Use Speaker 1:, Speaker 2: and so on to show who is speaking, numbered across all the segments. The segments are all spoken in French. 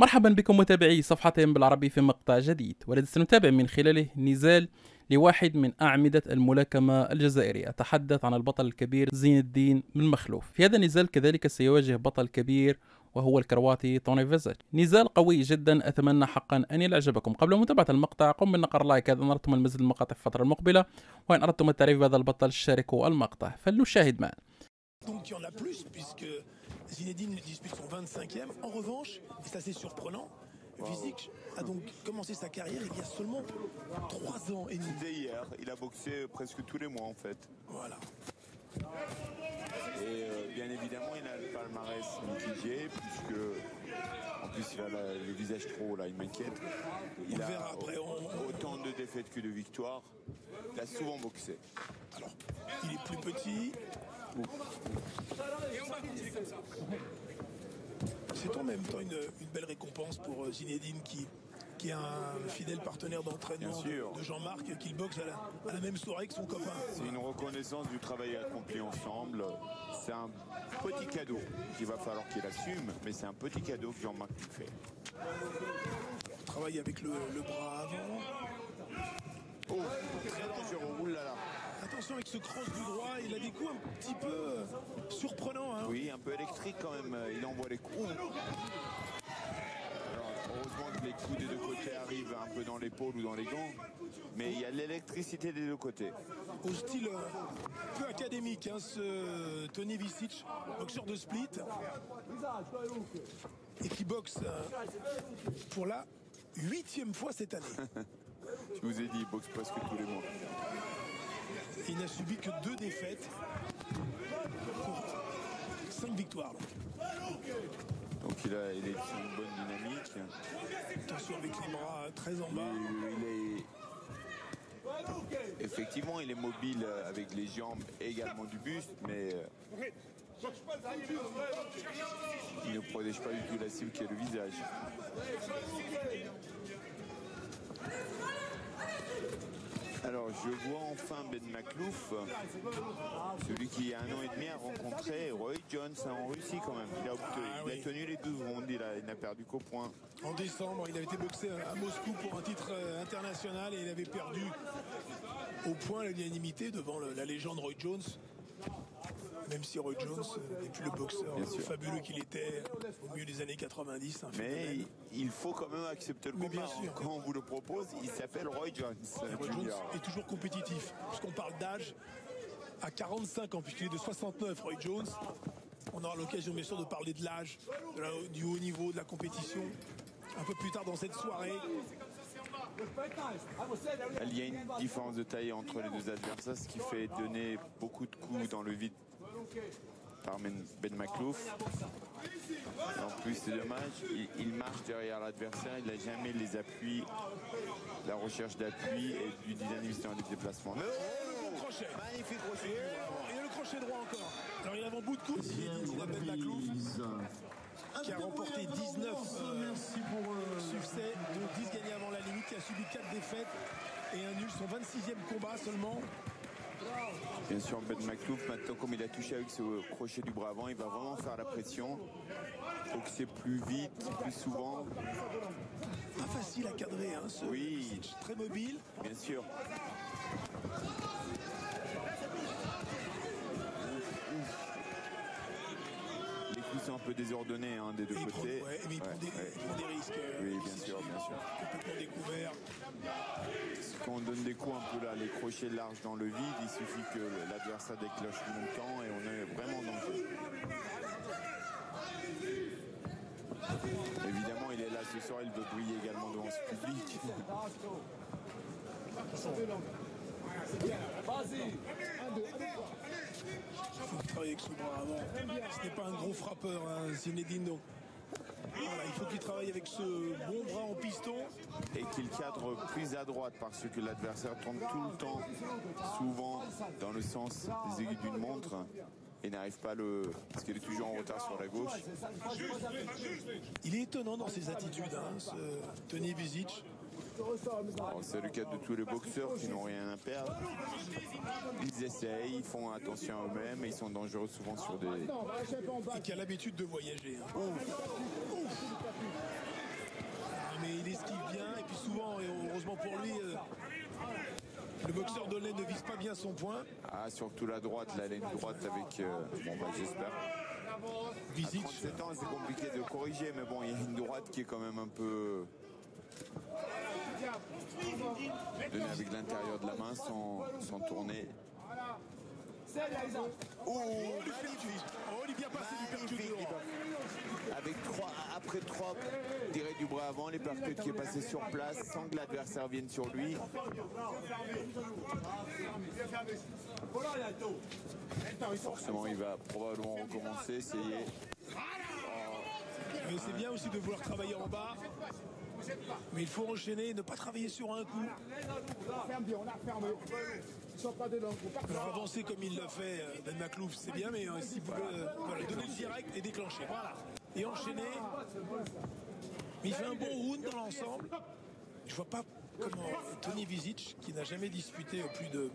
Speaker 1: مرحبا بكم متابعي صفحتين بالعربي في مقطع جديد، والذي سنتابع من خلاله نزال لواحد من أعمدة الملاكمة الجزائرية. أتحدث عن البطل الكبير زين الدين بن مخلوف. في هذا النزال كذلك سيواجه بطل كبير وهو الكرواتي توني فيزيتش. نزال قوي جدا، أتمنى حقا أن يعجبكم. قبل متابعة المقطع قم بالنقر لايك إذا أردتم المزيد من المقاطع في الفترة المقبلة، وإن أردتم التعريف بهذا البطل شاركوا المقطع. فلنشاهد معا.
Speaker 2: Donc il y en a plus puisque Zinedine dispute son 25e. En revanche, et ça c'est surprenant, Vizic a donc commencé sa carrière il y a seulement 3 ans et demi.
Speaker 3: C'était hier, il a boxé presque tous les mois en fait.
Speaker 2: Voilà.
Speaker 3: Et bien évidemment il a le palmarès mitigé puisque en plus il a le visage trop là, il m'inquiète. Il
Speaker 2: On
Speaker 3: a
Speaker 2: verra après,
Speaker 3: autant de défaites que de victoires. Il a souvent boxé.
Speaker 2: Alors, il est plus petit. C'est en même temps une belle récompense pour Zinedine qui est un fidèle partenaire d'entraînement de Jean-Marc, qu'il boxe à la même soirée que son copain.
Speaker 3: C'est une reconnaissance du travail accompli ensemble. C'est un petit cadeau qu'il va falloir qu'il assume, mais c'est un petit cadeau que Jean-Marc lui fait.
Speaker 2: On travaille avec le bras avant.
Speaker 3: Oh, très dangereux, oulala.
Speaker 2: Attention avec ce cross du droit, il a des coups un petit peu surprenants. Hein.
Speaker 3: Oui, un peu électrique quand même, il envoie les coups. Alors, heureusement que les coups des deux côtés arrivent un peu dans l'épaule ou dans les gants, mais il y a l'électricité des deux côtés.
Speaker 2: Au style peu académique, hein, ce Tony Vizic, boxeur de Split, et qui boxe pour la 8e fois cette année.
Speaker 3: Je vous ai dit, il boxe presque tous les mois.
Speaker 2: Il n'a subi que 2 défaites pour 5 victoires.
Speaker 3: Donc il est sur une bonne dynamique.
Speaker 2: Attention avec les bras très en bas.
Speaker 3: Effectivement, il est mobile avec les jambes et également du buste, mais il ne protège pas du tout la cible qui est le visage. Alors je vois enfin Ben Machlouf, celui qui il y a 1 an et demi a rencontré Roy Jones en Russie quand même. Il a tenu les 12 rondes, il n'a perdu qu'au point.
Speaker 2: En décembre, il avait été boxé à Moscou pour un titre international et il avait perdu au point l'unanimité devant la légende Roy Jones. Même si Roy Jones n'est plus le boxeur fabuleux qu'il était au milieu des années 90.
Speaker 3: Mais il faut quand même accepter le combat. Quand on vous le propose, il s'appelle Roy Jones.
Speaker 2: Roy Jones est toujours compétitif. Puisqu'on parle d'âge, à 45 ans, puisqu'il est de 69, Roy Jones, on aura l'occasion bien sûr de parler de l'âge, du haut niveau, de la compétition, un peu plus tard dans cette soirée.
Speaker 3: Il y a une différence de taille entre les deux adversaires, ce qui fait donner beaucoup de coups dans le vide par Ben Machlouf. Et en plus c'est dommage, il marche derrière l'adversaire, il n'a jamais les appuis, la recherche d'appui et du dynamisme dans les déplacements.
Speaker 2: Crochet. Magnifique crochet. Il y a le crochet droit encore. Alors il a un bout de coude, Ben Machlouf, qui a remporté 19 succès, dont 10 gagnés avant la limite, qui a subi 4 défaites et un nul, son 26e combat seulement.
Speaker 3: Bien sûr, Ben Machlouf, maintenant comme il a touché avec ce crochet du bras avant, il va vraiment faire la pression. Donc c'est plus vite, plus souvent.
Speaker 2: Pas facile à cadrer, hein, ce Vizic, très mobile.
Speaker 3: Bien sûr. Les coups sont un peu désordonnés hein, des deux côtés.
Speaker 2: Mais il prend des risques.
Speaker 3: Oui, bien sûr, bien sûr.
Speaker 2: Complètement découvert.
Speaker 3: Quand on donne des coups un peu là, les crochets larges dans le vide, il suffit que l'adversaire déclenche longtemps et on est vraiment en danger. Évidemment, il est là ce soir, il veut briller également devant ce public.
Speaker 2: Il faut qu'il travaille avec son bras avant. Ce n'est pas un gros frappeur, hein, Zinedine. Donc voilà, il faut qu'il travaille avec ce bon bras en piston.
Speaker 3: Et qu'il cadre plus à droite parce que l'adversaire tourne tout le temps, souvent dans le sens des aiguilles d'une montre. Et n'arrive pas parce qu'il est toujours en retard sur la gauche.
Speaker 2: Il est étonnant dans ses attitudes, hein, ce Tony Vizic.
Speaker 3: C'est le cas de tous les boxeurs qui n'ont rien à perdre. Ils essayent, ils font attention à eux-mêmes et ils sont dangereux souvent sur des...
Speaker 2: Et qui a l'habitude de voyager. Hein. Mais il esquive bien et puis souvent, et heureusement pour lui, le boxeur d'Olney ne vise pas bien son point.
Speaker 3: Ah, surtout la droite, la ligne droite avec, bon bah j'espère.
Speaker 2: Vizic.
Speaker 3: 37 ans, c'est compliqué de corriger, mais bon, il y a une droite qui est quand même un peu donnée avec l'intérieur de la main sans tourner.
Speaker 2: Oh, magnifique. Oh, il est bien passé du percute.
Speaker 3: Après 3 tirés du bras avant, les percutes qui est passé sur place sans que l'adversaire vienne sur lui. Forcément, il va probablement recommencer, essayer.
Speaker 2: Mais c'est bien aussi de vouloir travailler en bas. Mais il faut enchaîner et ne pas travailler sur un coup. Alors avancer comme il l'a fait Ben Maklouf, c'est bien, mais s'il pouvait voilà, donner le direct et déclencher. Voilà. Et enchaîner. Mais il fait un bon round dans l'ensemble. Je vois pas comment Tony Vizic, qui n'a jamais disputé plus de...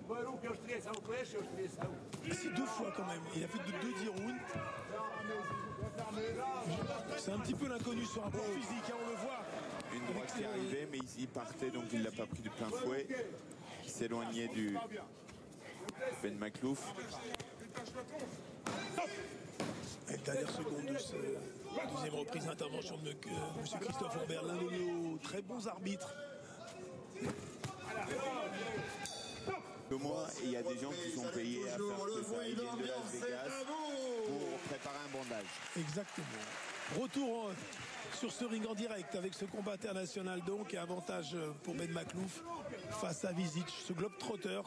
Speaker 2: Si, 2 fois quand même. Il a fait 2 rounds. C'est un petit peu l'inconnu sur un plan physique, hein, on le voit.
Speaker 3: Une droite qui est arrivée, mais il partait, donc il ne l'a pas pris de plein fouet. Il s'éloignait du Ben Maklouf.
Speaker 2: Et dernière seconde de la deuxième reprise d'intervention de M. Christophe Lambert, l'un de nos très bons arbitres.
Speaker 3: Moi, il y a des gens qui sont payés à faire ça. Ils viennent de Las Vegas pour préparer un bandage.
Speaker 2: Exactement. Retour sur ce ring en direct avec ce combat international donc et avantage pour Ben Maklouf face à Vizic, ce globe trotter,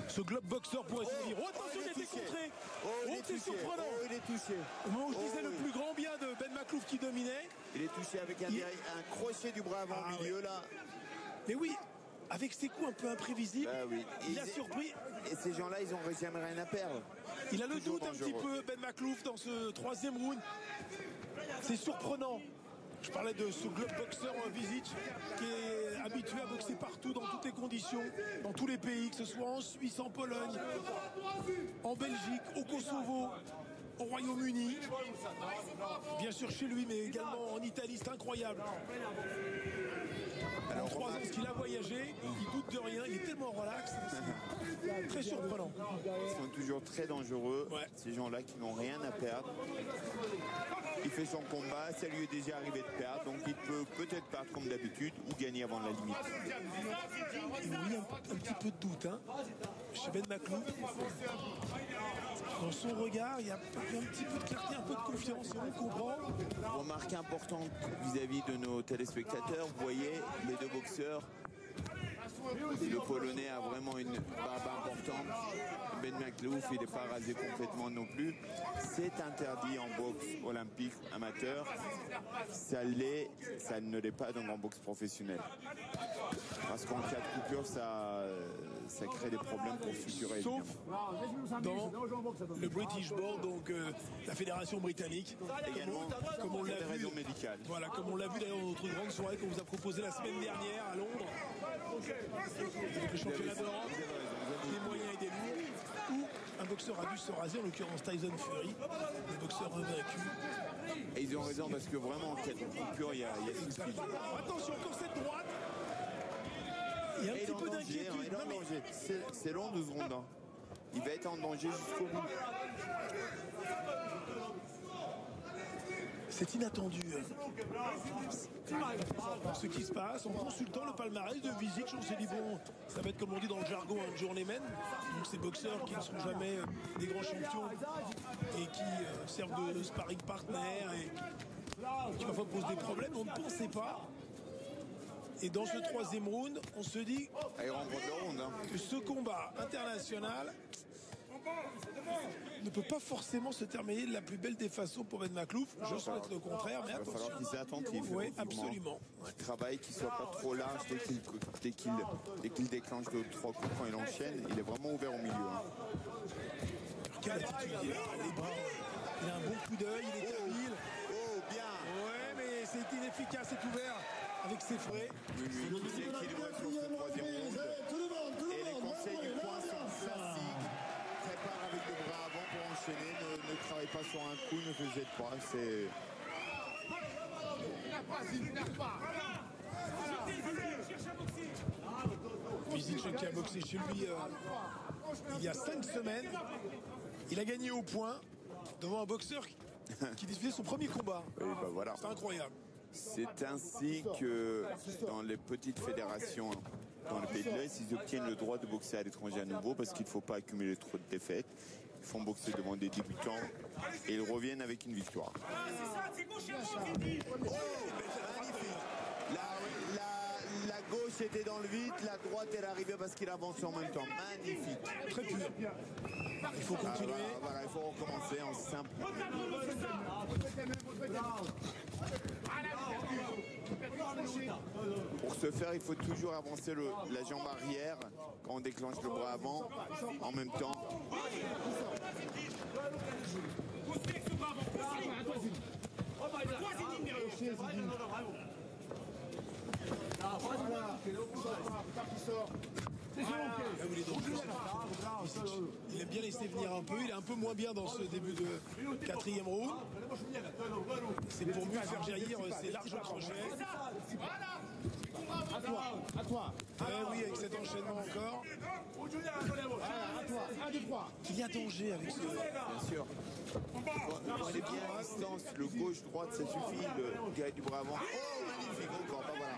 Speaker 2: ce globe boxeur pour être dit. Oh, attention, il a été contré. Oh, c'est surprenant.
Speaker 3: Oh, il est touché.
Speaker 2: Au moment où je disais le plus grand bien de Ben Maklouf qui dominait.
Speaker 3: Il est touché avec un crochet du bras avant au milieu là.
Speaker 2: Mais oui, avec ses coups un peu imprévisibles,
Speaker 3: oui.
Speaker 2: il a surpris.
Speaker 3: Et ces gens-là, ils n'ont jamais rien à perdre.
Speaker 2: Il a le doute un petit peu, Ben Maklouf, dans ce 3e round. C'est surprenant. Je parlais de ce globe boxeur Vizic qui est habitué à boxer partout, dans toutes les conditions, dans tous les pays, que ce soit en Suisse, en Pologne, en Belgique, au Kosovo, au Royaume-Uni, bien sûr chez lui, mais également en Italie, c'est incroyable. En 3 ans, ce qu'il a voyagé, il doute de rien, il est tellement relax, c'est très surprenant.
Speaker 3: Ils sont toujours très dangereux,
Speaker 2: ouais.
Speaker 3: Ces gens-là qui n'ont rien à perdre. Il fait son combat, ça lui est déjà arrivé de perdre, donc il peut peut-être perdre comme d'habitude ou gagner avant la limite.
Speaker 2: Il y a un petit peu de doute, hein, chez Ben Maklouf. Dans son regard, il y a un petit peu de clarté, un peu de confiance, on comprend.
Speaker 3: Remarque importante vis-à-vis de nos téléspectateurs, vous voyez, les 2 boxeurs. Le Polonais a vraiment une barbe importante. Ben Maklouf, il n'est pas rasé complètement non plus. C'est interdit en boxe olympique amateur. Ça ne l'est pas dans en boxe professionnelle. Parce qu'en cas de coupure, ça crée des problèmes pour suturer.
Speaker 2: Sauf dans le British Board, donc la fédération britannique.
Speaker 3: Également,
Speaker 2: comme on l'a vu,
Speaker 3: médicale.
Speaker 2: Voilà, comme on l'a vu d'ailleurs dans notre grande soirée qu'on vous a proposé la semaine dernière à Londres. Avec le championnat d'Europe, des moyens et des lourds, où un boxeur a dû se raser, en l'occurrence Tyson Fury, le boxeur invaincu.
Speaker 3: Et ils ont raison parce que vraiment en cas de coupure, il y a souci.
Speaker 2: Attention, encore cette droite. Il y a un petit peu d'inquiétude.
Speaker 3: C'est long 12 rounds. Hein. Il va être en danger jusqu'au bout.
Speaker 2: C'est inattendu. Ce qui se passe en consultant le palmarès de Vizic, on s'est dit bon, ça va être comme on dit dans le jargon un journeyman. Donc ces boxeurs qui ne sont jamais des grands champions et qui servent de sparring partner et qui parfois posent des problèmes. On ne pensait pas. Et dans ce 3e round, on se dit que ce combat international ne peut pas forcément se terminer de la plus belle des façons pour Ben Maklouf. Je souhaite le contraire, mais attention.
Speaker 3: Il va falloir qu'il soit attentif.
Speaker 2: Oui, absolument.
Speaker 3: Il travaille, qu'il ne soit pas trop large dès qu'il déclenche 2 ou 3 coups quand il enchaîne. Il est vraiment ouvert au milieu. Hein.
Speaker 2: Quelle attitude il a, les bras. Il a un bon coup d'œil, il est habile.
Speaker 3: Oh, bien.
Speaker 2: Ouais, mais c'est inefficace, c'est ouvert avec ses frais.
Speaker 3: Oui, il est équilibré sur ce 3e round. Et les conseils du coin sont classiques. Prépare avec le bras avant pour enchaîner, ne travaille pas sur un coup, ne te jette pas.
Speaker 2: Bizic qui a boxé chez lui il y a 5 semaines. Il a gagné au point devant un boxeur qui disputait son premier combat.
Speaker 3: Oui, bah voilà.
Speaker 2: C'est incroyable.
Speaker 3: C'est ainsi que dans les petites fédérations dans le pays de l'Est, ils obtiennent le droit de boxer à l'étranger à nouveau parce qu'il ne faut pas accumuler trop de défaites. Ils font boxer devant des débutants et ils reviennent avec une victoire. La gauche était dans le vide, la droite est arrivée parce qu'il avance en même temps. Magnifique.
Speaker 2: Très pur. Il faut continuer.
Speaker 3: Voilà, il faut recommencer en simple. Pour ce faire, il faut toujours avancer la jambe arrière quand on déclenche le bras avant, en même temps.
Speaker 2: Il aime bien laisser venir un peu. Il est un peu moins bien dans ce début de 4e round. C'est pour mieux faire jaillir ses larges crochets. À toi. Oui, avec cet enchaînement encore. À toi. 1, 2, 3. Il y a danger avec ce.
Speaker 3: Bien sûr. Prenez bien à distance. Le gauche-droite, ça suffit. Le gars du bras avant. Oh, magnifique encore. Bah, voilà.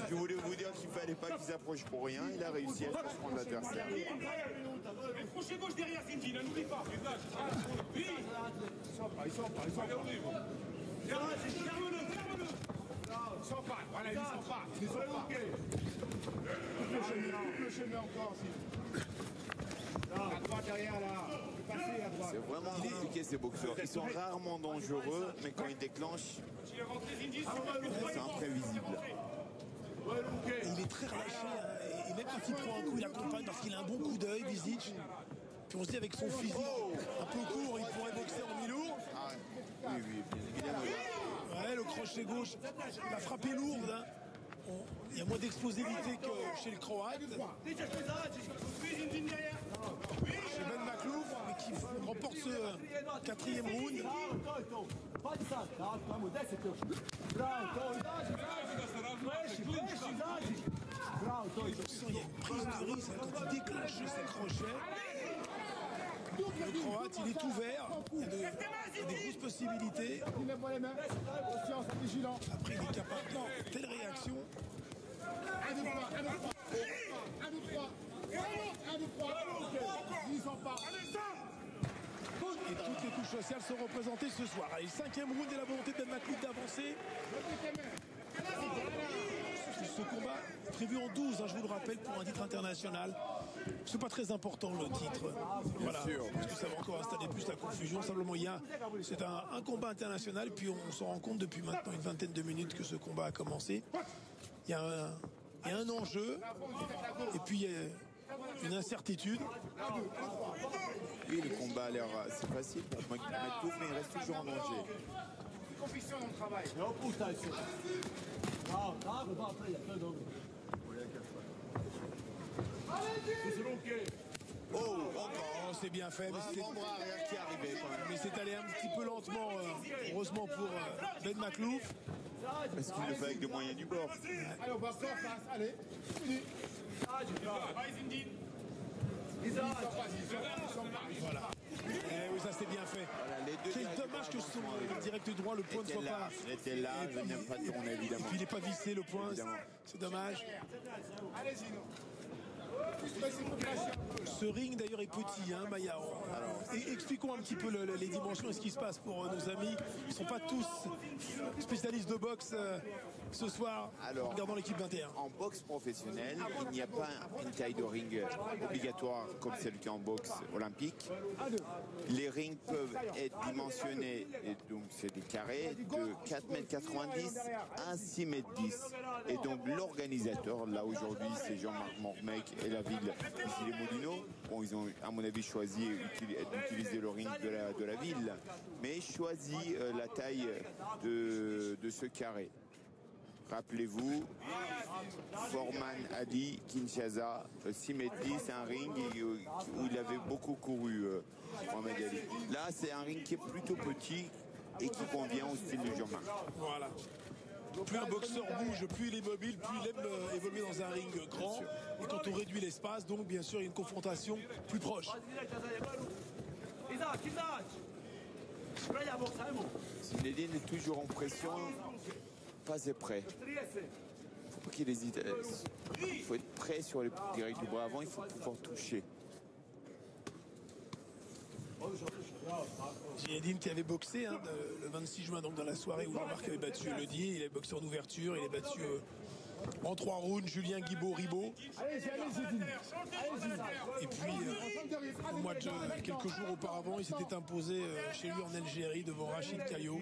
Speaker 3: Je voulais vous dire qu'il ne fallait pas qu'il s'approche pour rien. Il a réussi à surprendre l'adversaire.
Speaker 4: Crochet gauche derrière Cindy, n'oublie pas. Oui. Il sort pas. Ferme-le. Il sort pas. Voilà, il sort pas. Coupe le chemin encore aussi. À droite derrière là.
Speaker 3: C'est vraiment compliqué ces boxeurs. Ils sont rarement dangereux, mais quand ils déclenchent, c'est imprévisible.
Speaker 2: Il est très relâché. Et même quand il prend un coup, il accompagne parce qu'il a un bon coup d'œil, Bizic. Puis on se dit avec son physique un peu court, il pourrait boxer en mi-lourd.
Speaker 3: Ah, oui, bien évidemment.
Speaker 2: Ouais, le crochet gauche, la frappe est lourde. Hein. Il y a moins d'explosivité que chez le Croate. Chez Ben Maklouf, mais qui remporte ce 4e round. Il y a une prise de risque quand il déclenche ses crochets. Le Croate, il est ouvert. Il y a des grosses possibilités. Après, il est capable de telle réaction. 1, 2, 3. 1, 2, 3. 1, 2, 3. Ils sont pas. Et toutes les couches sociales sont représentées ce soir. Et le 5e round et la volonté de Ben Maklouf d'avancer. Ce combat est prévu en 12, hein, je vous le rappelle, pour un titre international. C'est pas très important le titre. Voilà, parce que ça va encore installer plus la confusion. Simplement, c'est un combat international, puis on s'en rend compte depuis maintenant une vingtaine de minutes que ce combat a commencé. Il y a un enjeu, et puis une incertitude.
Speaker 3: Oui, le combat a l'air assez facile pour Maklouf, mais il reste toujours en danger.
Speaker 4: Conviction dans le travail.
Speaker 3: Oh, encore.
Speaker 2: C'est bien fait.
Speaker 3: Un grand bras arrière qui est arrivé quand même.
Speaker 2: Mais c'est allé un petit peu lentement, heureusement pour Ben Maklouf.
Speaker 3: Parce qu'il le fait avec des moyens du bord.
Speaker 4: Allez, on va faire face. Allez, fini.
Speaker 2: Voilà. Oui, ça c'est bien fait.
Speaker 3: Voilà, les deux.
Speaker 2: C'est dommage que son direct droit, le point ne soit pas.
Speaker 3: Il était là, je n'aime pas tourner évidemment.
Speaker 2: Et puis il n'est pas vissé le point. C'est dommage.
Speaker 4: Allez-y, non.
Speaker 2: Ce ring d'ailleurs est petit, hein, Maya. Expliquons un petit peu les dimensions et ce qui se passe pour nos amis. Ils ne sont pas tous spécialistes de boxe ce soir en regardant l'équipe 21.
Speaker 3: En boxe professionnelle, il n'y a pas une taille de ring obligatoire comme celle qui est en boxe olympique. Les rings peuvent être dimensionnés, et donc c'est des carrés, de 4,90 m à 6,10 m. Et donc l'organisateur, là aujourd'hui, c'est Jean-Marc Mormec et la ville ici les Moulineaux. Bon, ils ont à mon avis choisi d'utiliser le ring de la ville, mais choisi la taille de ce carré. Rappelez-vous, Foreman Ali, Kinshasa, 6,10 m, c'est un ring où il avait beaucoup couru, Mohamed Ali. Là, c'est un ring qui est plutôt petit, et qui convient au style de Jean-Marc.
Speaker 2: Voilà. Plus un boxeur bouge, plus il est mobile, plus il aime évoluer dans un ring grand. Et quand on réduit l'espace, donc bien sûr, il y a une confrontation plus proche.
Speaker 3: Zinedine est toujours en pression, pas est prêt. Il ne faut pas qu'il hésite. Il faut être prêt sur les directs du bras avant, il faut pouvoir toucher.
Speaker 2: Zinedine qui avait boxé le 26 juin, donc dans la soirée où Jean-Marc avait battu Elodie. Il est boxé en ouverture, il est battu en 3 rounds Julien Guibaud-Ribaud. Et puis, au mois de quelques jours auparavant, il s'était imposé chez lui en Algérie devant Rachid Kayo.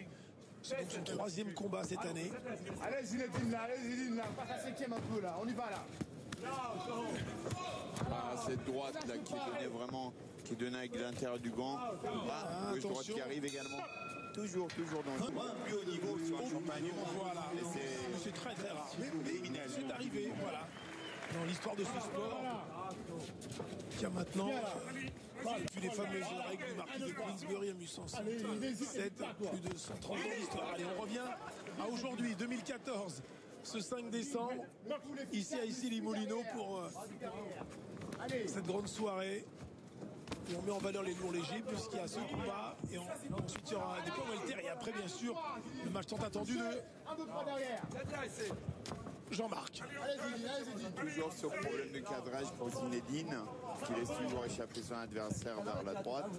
Speaker 2: C'est donc son 3e combat cette année.
Speaker 5: Allez Zinedine là, passe à 5e un peu là, on y va là.
Speaker 3: Ah, cette droite là qui est donnée vraiment, qui est donnée avec l'intérieur du gant. Ah, gauche droite qui arrive également. Toujours dans le plus haut niveau sur un champagne.
Speaker 2: Voilà, c'est très rare. Mais c'est arrivé, voilà. Dans l'histoire de ce sport, qui a maintenant, depuis les fameuses règles du marquis de Queensbury en 1867, plus de 130 ans d'histoire. Allez, on revient à aujourd'hui, 2014. Ce 5 décembre, ici à Issy-les-Moulineaux pour cette grande soirée. Et on met en valeur les lourds légers puisqu'il y a ce combat. Et ensuite il y aura des poids welter. Et après bien sûr le match tant attendu de Jean-Marc.
Speaker 3: Toujours sur problème de cadrage pour Zinedine, qui laisse toujours échapper son adversaire vers la droite.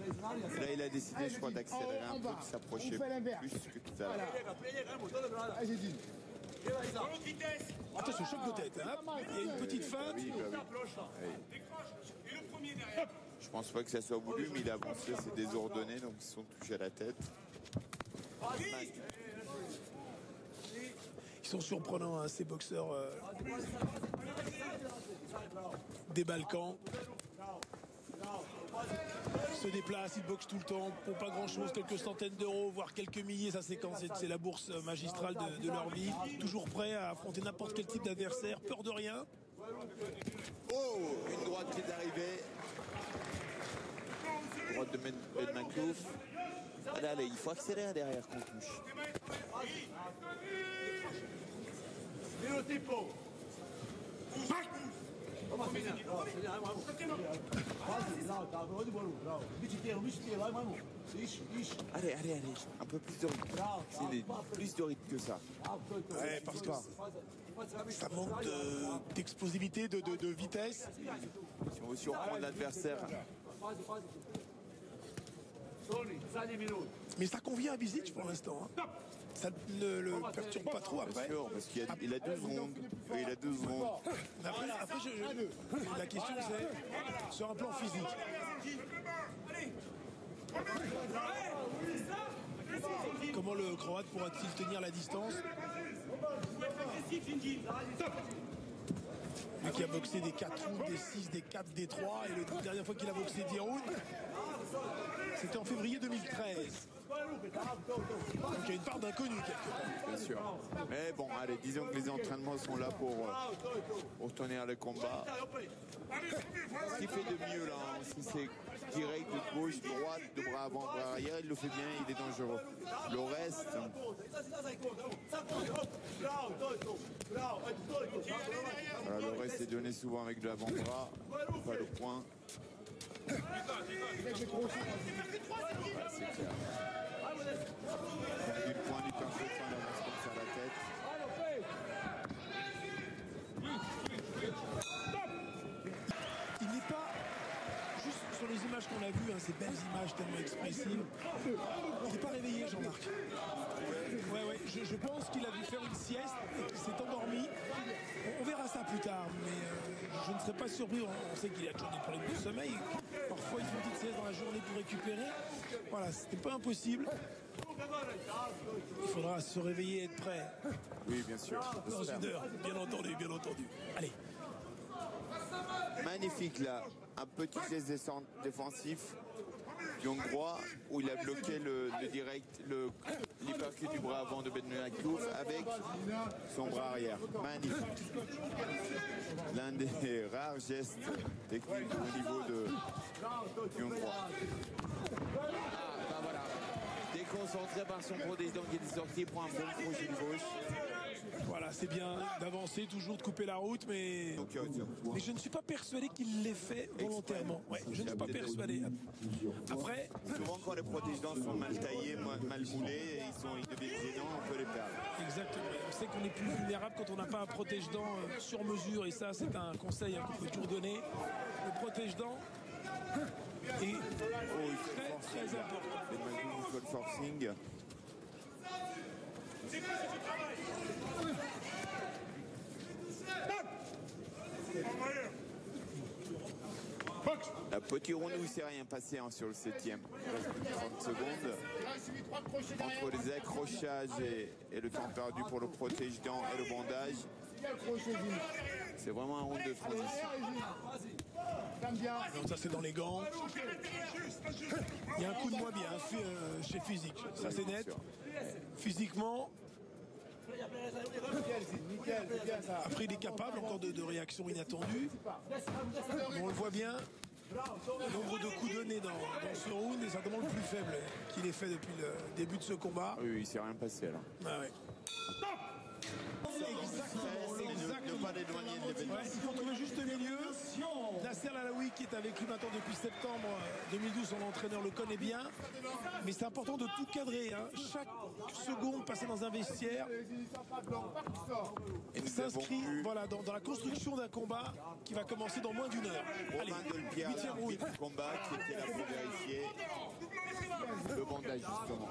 Speaker 3: Et là il a décidé je crois d'accélérer un peu, de s'approcher plus que tout à l'heure.
Speaker 2: Attention, choc de tête. Hein. Il y a une petite feinte.
Speaker 3: Oui. Je pense pas que ça soit voulu, mais il a avancé, c'est désordonné, donc ils sont touchés à la tête.
Speaker 2: Ils sont surprenants, hein, ces boxeurs des Balkans. Ils se déplacent, ils boxent tout le temps pour pas grand chose, quelques centaines d'euros, voire quelques milliers. Ça c'est la bourse magistrale de leur vie. Toujours prêts à affronter n'importe quel type d'adversaire, peur de rien.
Speaker 3: Oh, une droite qui est arrivée. Droite de Ben Maklouf. Allez, il faut accélérer derrière qu'on touche. Allez, un peu plus de rythme. C'est plus de rythme que ça.
Speaker 2: Ouais, parce que ça manque d'explosivité, de vitesse.
Speaker 3: Si on veut surprendre l'adversaire.
Speaker 2: Mais ça convient à Bizic pour l'instant. Hein. Ça ne le perturbe pas trop après.
Speaker 3: Bien sûr, parce qu'il a 12 rondes. Il a 12 rondes.
Speaker 2: Après la question c'est sur un plan physique. Comment le Croate pourra-t-il tenir la distance? Lui qui a boxé des 4 rounds, des 6, des 4, des 3. Et la dernière fois qu'il a boxé 10 rounds, c'était en février 2013. Donc il y a une part d'inconnu quelque part.
Speaker 3: Bien sûr. Mais bon, allez, disons que les entraînements sont là pour tenir le combat. Ce qu'il fait de mieux là, si c'est direct de gauche, droite, de bras avant, bras arrière, il le fait bien, il est dangereux. Le reste. Voilà, le reste est donné souvent avec de l'avant-bras, pas le point. C'est clair. Du point du pinceau, il avance comme ça la tête.
Speaker 2: Il n'est pas, juste sur les images qu'on a vues, hein, ces belles images tellement expressives, il n'est pas réveillé, Jean-Marc. Ouais, je pense qu'il a dû faire une sieste et qu'il s'est endormi. On verra ça plus tard, mais je ne serais pas surpris. On sait qu'il a toujours des problèmes de sommeil. Parfois, il fait une petite sieste dans la journée pour récupérer. Voilà, c'était pas impossible. Il faudra se réveiller et être prêt.
Speaker 3: Oui, bien sûr.
Speaker 2: Dans une heure, bien entendu. Allez.
Speaker 3: Magnifique là, un petit geste défensif du Hongrois où il a bloqué le direct, l'hypercut du bras avant de Ben Maklouf avec son bras arrière. Magnifique. L'un des rares gestes techniques au niveau du Hongrois. Ah, bah voilà. Dès concentré par son protégé qui est sorti pour un bon crochet de gauche.
Speaker 2: Voilà, c'est bien d'avancer, toujours de couper la route, mais je ne suis pas persuadé qu'il l'ait fait volontairement. Ouais, je ne suis pas persuadé. Après,
Speaker 3: souvent quand les protège-dents sont mal taillés, mal moulés, ils deviennent gênants, on peut les perdre.
Speaker 2: exactement. On sait qu'on est plus vulnérable quand on n'a pas un protège-dents sur mesure, et ça, c'est un conseil qu'on peut toujours donner. Le protège-dents est très important.
Speaker 3: Les magouilles du forcing. La petit round où il ne s'est rien passé sur le 7e. Il reste plus de 30 secondes. Entre les accrochages et le temps perdu pour le protège-dents et le bandage, c'est vraiment un round de transition.
Speaker 2: Donc ça, c'est dans les gants. Il y a un coup de moins bien chez Physique. Ça, c'est net. Physiquement, après, il est capable encore de réactions inattendues. On le voit bien. Le nombre de coups donnés dans ce round est certainement le plus faible qu'il ait fait depuis le début de ce combat.
Speaker 3: Oui, il ne s'est rien passé là.
Speaker 2: Ah ouais.
Speaker 3: Ne pas l'éloigner de l'événement.
Speaker 2: Ouais, il faut trouver juste le milieu. Nasser Lalaoui, qui est avec lui maintenant depuis septembre 2012, son entraîneur le connaît bien. Mais c'est important de tout cadrer. Hein. Chaque seconde passée dans un vestiaire s'inscrit voilà, dans la construction d'un combat qui va commencer dans moins d'une heure. Allez,
Speaker 3: Romain Delpierre,
Speaker 2: 8e round.
Speaker 3: l'arbitre du combat, qui était là pour vérifier le bandage justement.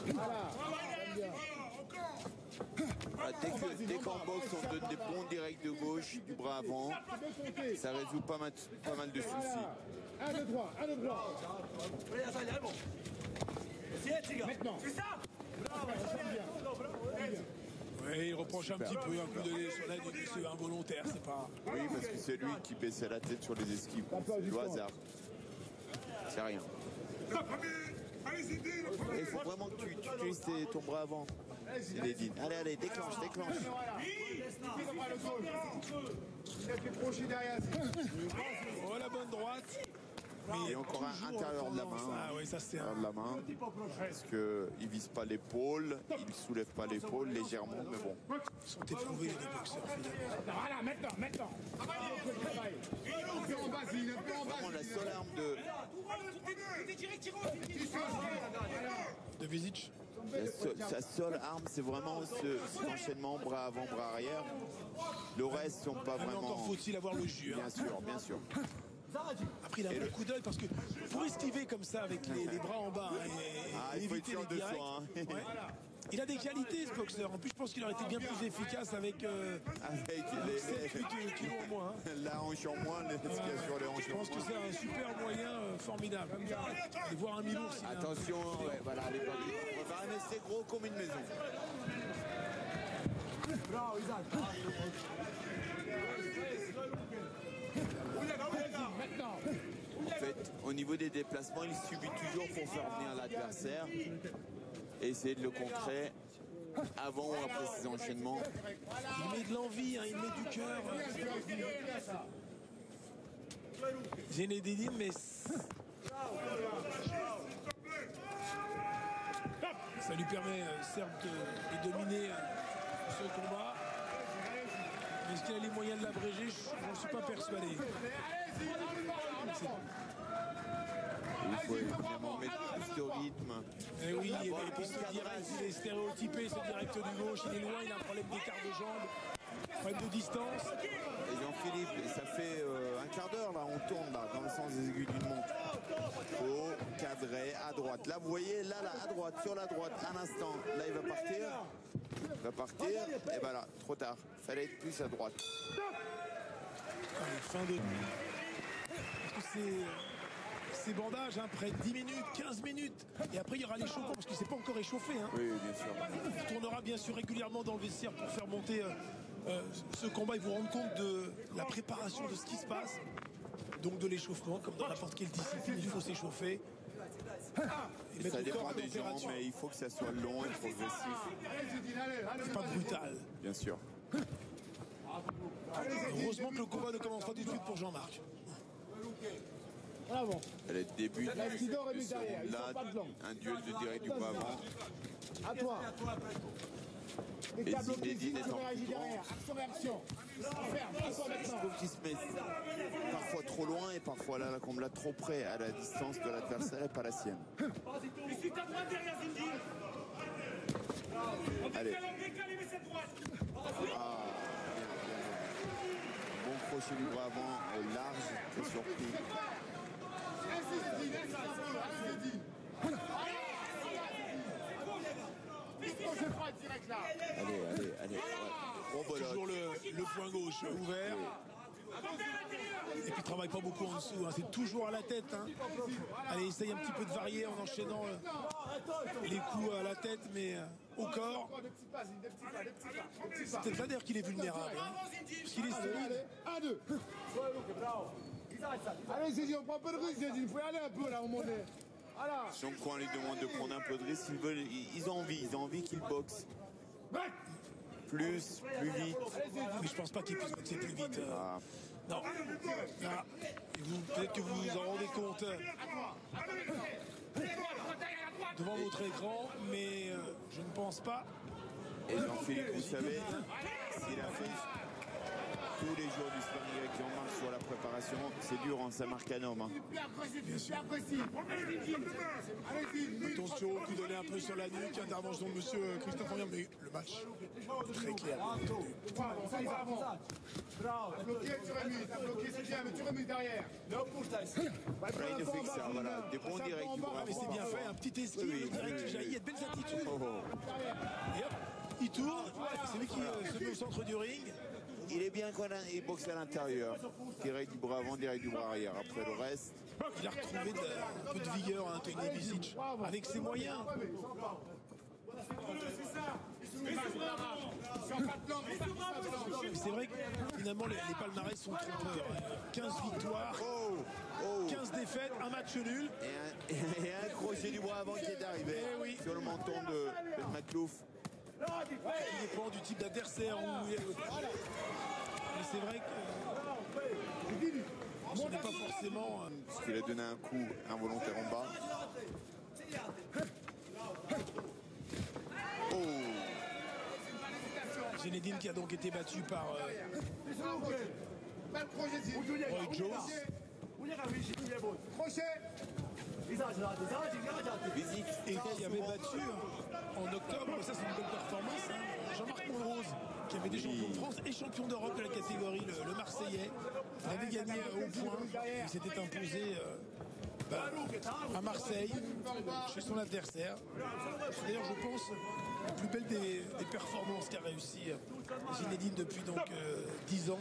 Speaker 3: Voilà, dès qu'en boxe on donne des bons directs de gauche du bras avant, ça résout pas mal de soucis.
Speaker 5: 1, 2, 3, 1, 2, 3. Maintenant.
Speaker 2: Oui, il reproche un petit peu un coup de nez sur la ligne, c'est involontaire, c'est pas.
Speaker 3: Oui, parce que c'est lui qui baissait la tête sur les esquives. C'est du hasard. C'est rien. Et il faut vraiment que tu utilises ton bras avant. Zinedine. Allez, déclenche.
Speaker 2: Oh, la bonne droite.
Speaker 3: Et encore un intérieur de la main.
Speaker 2: Ah oui, ça c'est
Speaker 3: Intérieur de la main. Parce qu'il ne vise pas l'épaule, il ne soulève pas l'épaule légèrement, mais bon.
Speaker 2: Ils sont éprouvés les deux boxeurs finalement.
Speaker 5: Voilà, maintenant.
Speaker 3: Vraiment la seule arme
Speaker 2: De Visic.
Speaker 3: sa seule arme, c'est vraiment cet enchaînement bras avant, bras arrière. Le reste sont pas
Speaker 2: Mais
Speaker 3: vraiment.
Speaker 2: encore faut-il avoir le jus.
Speaker 3: Bien sûr.
Speaker 2: Après, il a un bon coup d'œil parce que pour esquiver comme ça avec les bras en bas et
Speaker 3: il faut être
Speaker 2: éviter
Speaker 3: sûr
Speaker 2: les
Speaker 3: de
Speaker 2: directs,
Speaker 3: soi, hein.
Speaker 2: ouais. Il a des qualités ce boxeur. En plus, je pense qu'il aurait été bien plus efficace avec 7-8 kilos en moins. Hein.
Speaker 3: La hanche en moins, ce qu'il y a sur les hanches
Speaker 2: Je
Speaker 3: en
Speaker 2: pense que
Speaker 3: moins.
Speaker 2: c'est un super moyen formidable. Et voir un Milour s'il a un-
Speaker 3: Attention, ouais, voilà, elle est pas dure. On va rester gros comme une maison. En fait, au niveau des déplacements, il subit toujours pour faire venir l'adversaire et essayer de le contrer avant ou après ses enchaînements.
Speaker 2: Il met de l'envie, hein, il met du cœur. Zinedine, mais ça lui permet certes de dominer ce combat. Mais est-ce qu'il a les moyens de l'abréger? Je ne suis pas persuadé.
Speaker 3: Il faut évidemment mettre plus de rythme.
Speaker 2: Et oui,
Speaker 3: Avoir un bon
Speaker 2: ce
Speaker 3: cadrage.
Speaker 2: direct, il est stéréotypé, ce direct du gauche, il est loin, il a un problème d'écart de jambes, problème de distance.
Speaker 3: Et Jean-Philippe, ça fait un quart d'heure là, on tourne là, dans le sens des aiguilles d'une montre. Faut cadrer à droite. Là, vous voyez, là, à droite, sur la droite, un instant. Là, il va partir. Et ben là, trop tard. Fallait être plus à droite.
Speaker 2: Allez, fin de... Parce que ces bandages, hein, près de 10 minutes, 15 minutes. Et après, il y aura l'échauffement, parce qu'il ne s'est pas encore échauffé. Hein.
Speaker 3: Oui, bien sûr.
Speaker 2: Il tournera bien sûr régulièrement dans le vestiaire pour faire monter ce combat et vous rendre compte de la préparation de ce qui se passe. Donc de l'échauffement, comme dans n'importe quelle discipline, il faut s'échauffer. Et mettre
Speaker 3: Ça
Speaker 2: le corps
Speaker 3: dépend
Speaker 2: en
Speaker 3: des gens,
Speaker 2: température.
Speaker 3: mais il faut que ça soit long et progressif.
Speaker 2: C'est pas brutal.
Speaker 3: Bien sûr.
Speaker 2: Heureusement que le combat ne commence pas tout de suite pour Jean-Marc.
Speaker 5: En avant.
Speaker 3: Le début
Speaker 5: Là,
Speaker 3: de
Speaker 5: Sidor est mis
Speaker 3: ce
Speaker 5: derrière. Ils
Speaker 3: round-là,
Speaker 5: sont pas de blanc.
Speaker 3: un duel de direct du bras avant.
Speaker 5: À toi. Et
Speaker 3: Et
Speaker 5: t'as bloqué ici,
Speaker 3: Zinedine
Speaker 5: tu
Speaker 3: est en
Speaker 5: réagis
Speaker 3: plus grand.
Speaker 5: derrière. Action-réaction. Ferme, à toi
Speaker 3: Je
Speaker 5: maintenant.
Speaker 3: trouve qu'il se met parfois trop loin et parfois là, comme là trop près à la distance de l'adversaire et pas la sienne.
Speaker 4: Mais si t'as droite derrière Zinedine.
Speaker 3: Allez.
Speaker 4: Décalez, mais cette droite.
Speaker 3: Bon crochet du bras avant, large, très surpris. Allez. Oh, voilà.
Speaker 2: Toujours le point gauche ouvert. Et puis il travaille pas beaucoup en dessous, hein. C'est toujours à la tête. Hein. Allez, essaye un petit peu de varier en enchaînant les coups à la tête, mais au corps. C'est peut-être là d'ailleurs qu'il est vulnérable. Hein. Parce qu'il est solide.
Speaker 5: 1-2. Allez, Zézi, on prend un peu de risque, Zézi. Il faut y aller un peu là, au moment donné. Voilà.
Speaker 3: Si on lui demande de prendre un peu de risque, ils ont envie qu'il boxe. Plus vite.
Speaker 2: Mais je pense pas qu'il puisse boxer plus vite.
Speaker 3: Ah.
Speaker 2: Non. Ah. Peut-être que vous vous en rendez compte devant votre écran, mais je ne pense pas.
Speaker 3: Et Jean-Philippe, vous savez, s'il a fait tous les jours du sparring avec Jean-Marc sur la préparation, c'est dur, hein, ça marque un homme. Hein.
Speaker 2: Attention, coup donné un peu sur la nuque, intervention de monsieur Christophe Henrion, mais le match très clair.
Speaker 5: Bloqué, tu remues. T'as bloqué, c'est bien, mais tu remues derrière.
Speaker 3: Voilà, il ne fait que ça, voilà, des bons directs du bras
Speaker 2: Ah, mais c'est bien fait, un petit esquive,
Speaker 3: Oui,
Speaker 2: le direct
Speaker 3: oui.
Speaker 2: qui jaillit, il y a de belles attitudes.
Speaker 3: Oh, oh.
Speaker 2: Et hop, il tourne, c'est lui qui se met au centre du ring.
Speaker 3: Il est bien quand il boxe à l'intérieur. Direct du bras avant, direct du bras arrière. Après le reste,
Speaker 2: Il a retrouvé un peu de vigueur, hein, Tony Bisic, avec ses moyens. C'est vrai que finalement les palmarès sont trompeurs. 15 victoires, 15 défaites, un match nul.
Speaker 3: et un crochet du bras avant qui est arrivé sur le menton de Maclouf.
Speaker 2: Il dépend du type d'adversaire. Mais c'est vrai que ce n'est pas forcément...
Speaker 3: Parce qu'il a donné un coup involontaire en bas. Oh,
Speaker 2: Zinedine qui a donc été battu par Roy Jones.
Speaker 3: Bisic,
Speaker 2: Et qui avait battu en octobre, ça c'est une bonne performance, hein, Jean-Marc Monrose, qui avait été champion de France et champion d'Europe de la catégorie, le Marseillais. Il avait gagné au point, il s'était imposé à Marseille, chez son adversaire. C'est d'ailleurs, je pense, la plus belle des performances qu'a réussi Zinedine depuis donc 10 ans.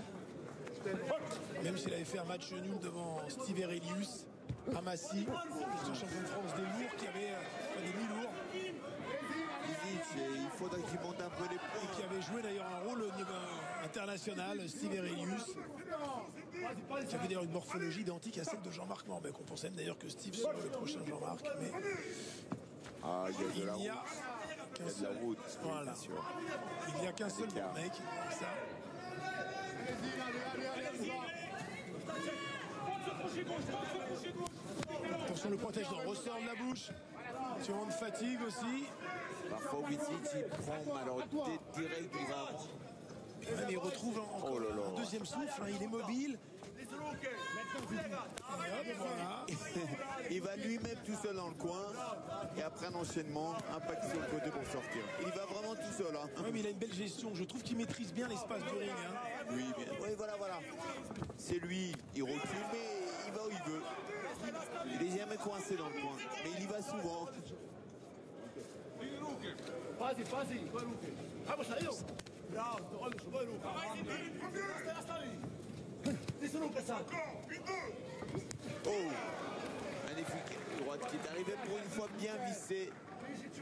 Speaker 2: Même s'il avait fait un match nul devant Steve Aurelius à Massy, le champion de France des lourds, qui avait des mi-lourds,
Speaker 3: Bisic, il faudrait qu'il monte un peu les
Speaker 2: et
Speaker 3: points.
Speaker 2: qui avait joué d'ailleurs un rôle au niveau international, Steve Aurelius, qui avait d'ailleurs une morphologie identique à celle de Jean-Marc Morbec. On pensait même d'ailleurs que Steve serait le prochain Jean-Marc, mais
Speaker 3: Ah, il y a de la
Speaker 2: il n'y a
Speaker 3: route.
Speaker 2: qu'un
Speaker 3: Il y a de la
Speaker 2: seul.
Speaker 3: route, oui,
Speaker 2: Voilà.
Speaker 3: bien sûr.
Speaker 2: Il n'y a qu'un seul bon mec, ça. Attention, le protège ressort de la bouche. Sur de fatigue aussi.
Speaker 3: Parfois, Bisic, il prend alors direct du bras avant.
Speaker 2: Mais il retrouve encore
Speaker 3: Oh là là.
Speaker 2: un deuxième souffle, hein, il est mobile. Et hop, voilà.
Speaker 3: Il va lui-même tout seul dans le coin. Et après un enchaînement, un paquet sur le côté pour sortir. Il va vraiment tout seul. Hein.
Speaker 2: Ouais, mais il a une belle gestion. Je trouve qu'il maîtrise bien l'espace du ring. Hein.
Speaker 3: Oui, bien. Oui, voilà. C'est lui. Il recule, mais il va où il veut. Il est jamais coincé dans le coin. Mais il y va souvent. Oh, magnifique droite qui est arrivée pour une fois bien vissée.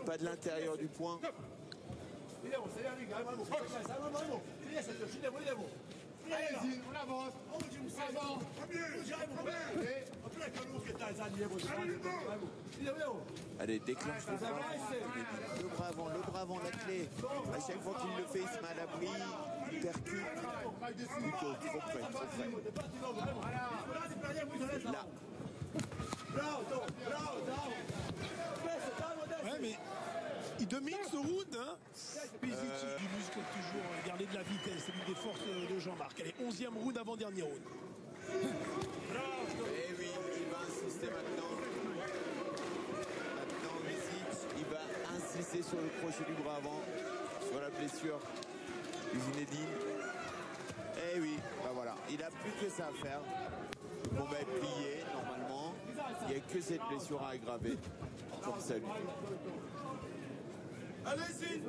Speaker 3: Pas de l'intérieur du point.
Speaker 5: Allez-y, on avance.
Speaker 3: Allez, déclenche le bras avant, la clé. À chaque fois qu'il le fait, il se met à l'abri, il percute. Plutôt, trop près. Là,
Speaker 2: Ouais, mais il domine ce round. Hein. Pisic du muscle toujours, garder de la vitesse, c'est l'une des forces de Jean-Marc. Allez, 11e round, avant-dernier round.
Speaker 3: Et oui, il va insister maintenant. Maintenant, Vizic, il va insister sur le crochet du bras avant, sur la blessure du Zinedine. Et oui, bah voilà, il a plus que ça à faire. Le combat est plié, normalement. Il n'y a que cette blessure à aggraver. Comme ça, lui.
Speaker 4: Allez, Zid.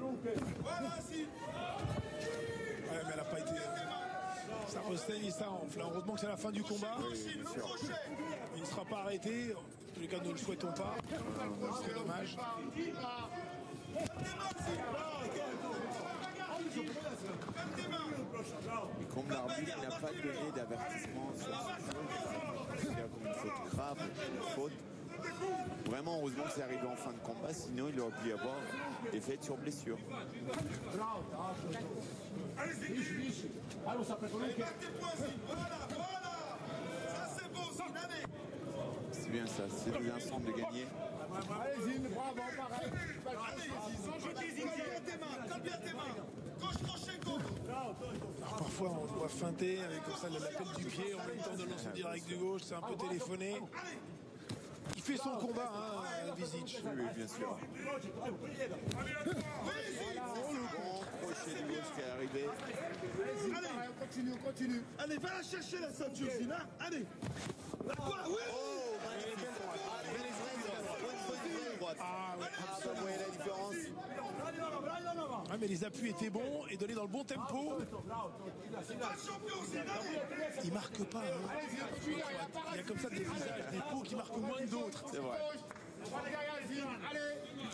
Speaker 4: Voilà, Zid.
Speaker 2: Ouais, mais elle n'a pas été. Ça resteigne et ça enfle. Heureusement que c'est la fin du combat.
Speaker 3: Oui, bien sûr.
Speaker 2: Il ne sera pas arrêté. En tous les cas, nous ne le souhaitons pas. C'est dommage.
Speaker 3: Et comme l'arbitre n'a pas donné d'avertissement sur ce jeu, c'est comme une faute grave, une faute. Vraiment, heureusement que c'est arrivé en fin de combat, sinon il aurait pu y avoir des faits sur blessure.
Speaker 4: Allez, Zid. Allez, ça fait quoi? Marque tes points, Zid. Voilà. Ça, c'est bon, Zid. Allez.
Speaker 3: C'est bien ça, c'est des instants de gagner.
Speaker 5: Allez-y, bravo, pareil.
Speaker 4: Allez, Zid. Sans jeter, Zid. Calme bien tes mains. Gauche, crochet, gauche.
Speaker 2: Alors, parfois, on doit feinter avec comme ça l'appel du pied en même temps de lancer direct du gauche. C'est un peu téléphoné. Il fait son combat, hein, Vizic.
Speaker 3: Oui, bien sûr. Bon crochet du gauche qui est arrivé.
Speaker 5: Allez, on continue.
Speaker 4: Allez, va la chercher, la ceinture, Zid. Allez. Quoi? Oui.
Speaker 3: Oh, magnifique droite. Ah, bonne droite.
Speaker 2: Ah, ouais.
Speaker 3: Ah, bah, vous voyez la différence.
Speaker 2: Ah, mais les appuis étaient bons et donnés dans le bon tempo. Il marque pas. Hein. Il y a comme ça des visages, des peaux qui marquent moins que d'autres.
Speaker 3: C'est vrai.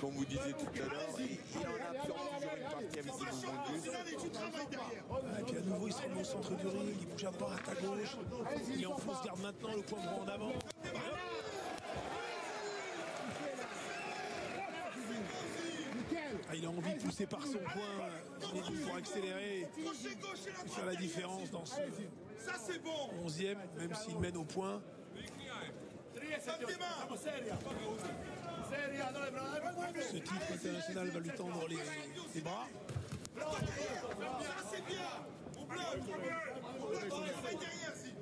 Speaker 3: Comme vous disiez tout à l'heure, il en absorbe toujours une partie avec ses mouvements de bus.
Speaker 2: Et puis à nouveau, il se remet au centre du ring, il bouge à droite, à gauche. Il est en fausse garde maintenant, le poing droit en avant. Ah, il a envie de pousser par son poing pour accélérer et faire la différence dans ce
Speaker 4: Ça, c'est bon.
Speaker 2: 11e, même s'il mène au point. Ce titre international va lui tendre les bras.
Speaker 4: Ça, c'est bien. On bloque. On fait derrière, Zid.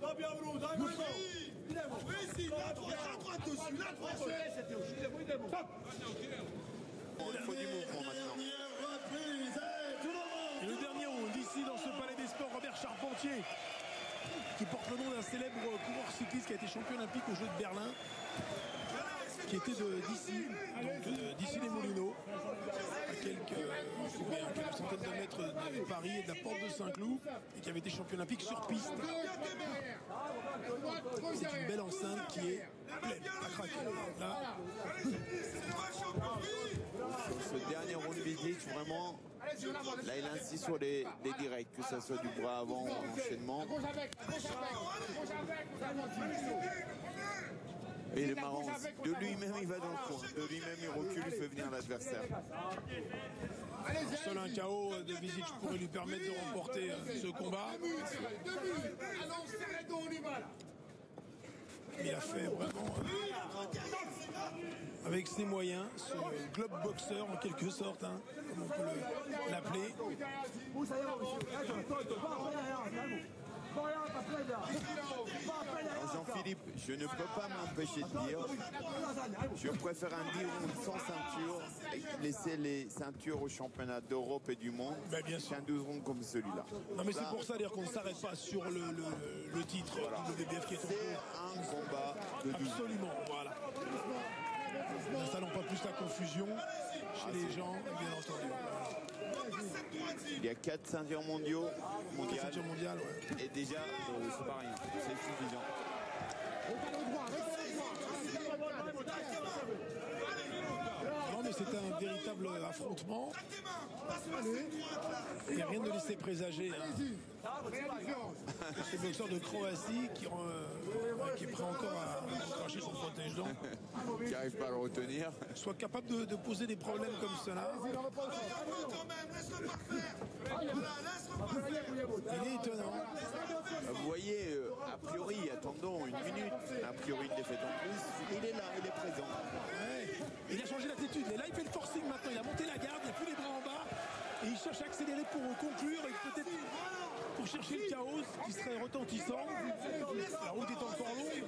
Speaker 4: Oui, Zid. La droite dessus. La droite.
Speaker 3: Il faut du mouvement maintenant.
Speaker 2: Et le dernier round ici dans ce palais des sports, Robert Charpentier, qui porte le nom d'un célèbre coureur cycliste qui a été champion olympique aux Jeux de Berlin, qui était d'ici, donc d'ici les Moulineaux, à quelques centaines de mètres de Paris et de la porte de Saint-Cloud, et qui avait été champion olympique sur piste. C'est une belle enceinte qui est pleine à craquer. Là,
Speaker 3: Sur ce dernier round Vizic, vraiment, là il insiste sur les directs, que ce soit du bras avant ou en enchaînement. Et il est marrant, de lui-même il va dans le coin, de lui-même il recule, il fait venir l'adversaire.
Speaker 2: seul un KO de Vizic pourrait lui permettre de remporter ce combat. Il a fait vraiment, avec ses moyens, ce globe boxeur en quelque sorte, hein, comme on peut l'appeler.
Speaker 3: Jean-Philippe, je ne peux pas m'empêcher de dire, je préfère un 10 rounds sans ceinture et laisser les ceintures au championnat d'Europe et du monde qu'un 12 rounds comme celui-là.
Speaker 2: Non mais c'est pour ça d'ailleurs qu'on ne s'arrête pas sur le titre du BBF qui est en
Speaker 3: C'est
Speaker 2: cours.
Speaker 3: un combat de 12.
Speaker 2: Absolument, voilà. N'installons pas plus la confusion chez les gens, bien entendu.
Speaker 3: Il y a 4 ceintures mondiales.
Speaker 2: Ceinture mondiale, ouais.
Speaker 3: Et déjà, c'est pas rien, c'est suffisant.
Speaker 2: Non mais c'est un véritable affrontement. Et rien ne laissait présager ce boxeur de Croatie qui est prêt encore à cracher son protège-dents,
Speaker 3: Qui n'arrive pas à le retenir.
Speaker 2: soit capable de poser des problèmes comme cela. Il est étonnant.
Speaker 3: Vous voyez, a priori, attendons une minute, a priori une défaite en plus, il est là, il est présent.
Speaker 2: Ouais. Il a changé d'attitude, et là il fait le forcing maintenant, il a monté la garde, il n'y a plus les bras en bas, et il cherche à accélérer pour conclure, et peut-être pour chercher le chaos qui serait retentissant. La route est encore longue,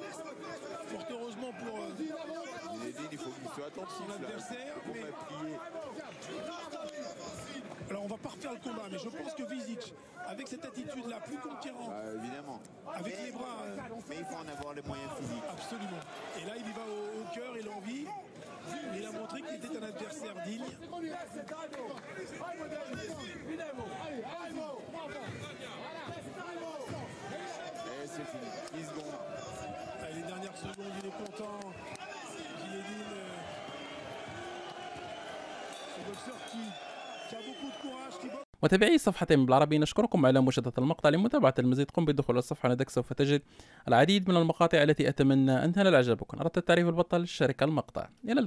Speaker 2: fort heureusement pour
Speaker 3: Zinedine, il faut qu'il soit attentif,
Speaker 2: son adversaire.
Speaker 3: Là. Il faut pas plier.
Speaker 2: Alors on va pas refaire le combat, mais je pense que Vizic, avec cette attitude-là, plus conquérant,
Speaker 3: Évidemment.
Speaker 2: avec les bras...
Speaker 3: mais il faut en avoir les moyens physiques.
Speaker 2: Absolument. Et là, il y va au cœur et l'envie. Il a montré qu'il était un adversaire digne.
Speaker 3: Et c'est fini. 10 secondes.
Speaker 2: Les dernières secondes, il est content. Zinedine, ce boxeur qui a beaucoup de courage, qui boxe.
Speaker 1: متابعي الصفحتين بالعربي نشكركم على مشاهدة المقطع. لمتابعة المزيد قم بالدخول الصفحة، لديك سوف تجد العديد من المقاطع التي أتمنى أن تنال إعجابكم. أردت تعريف البطل شارك المقطع. إلى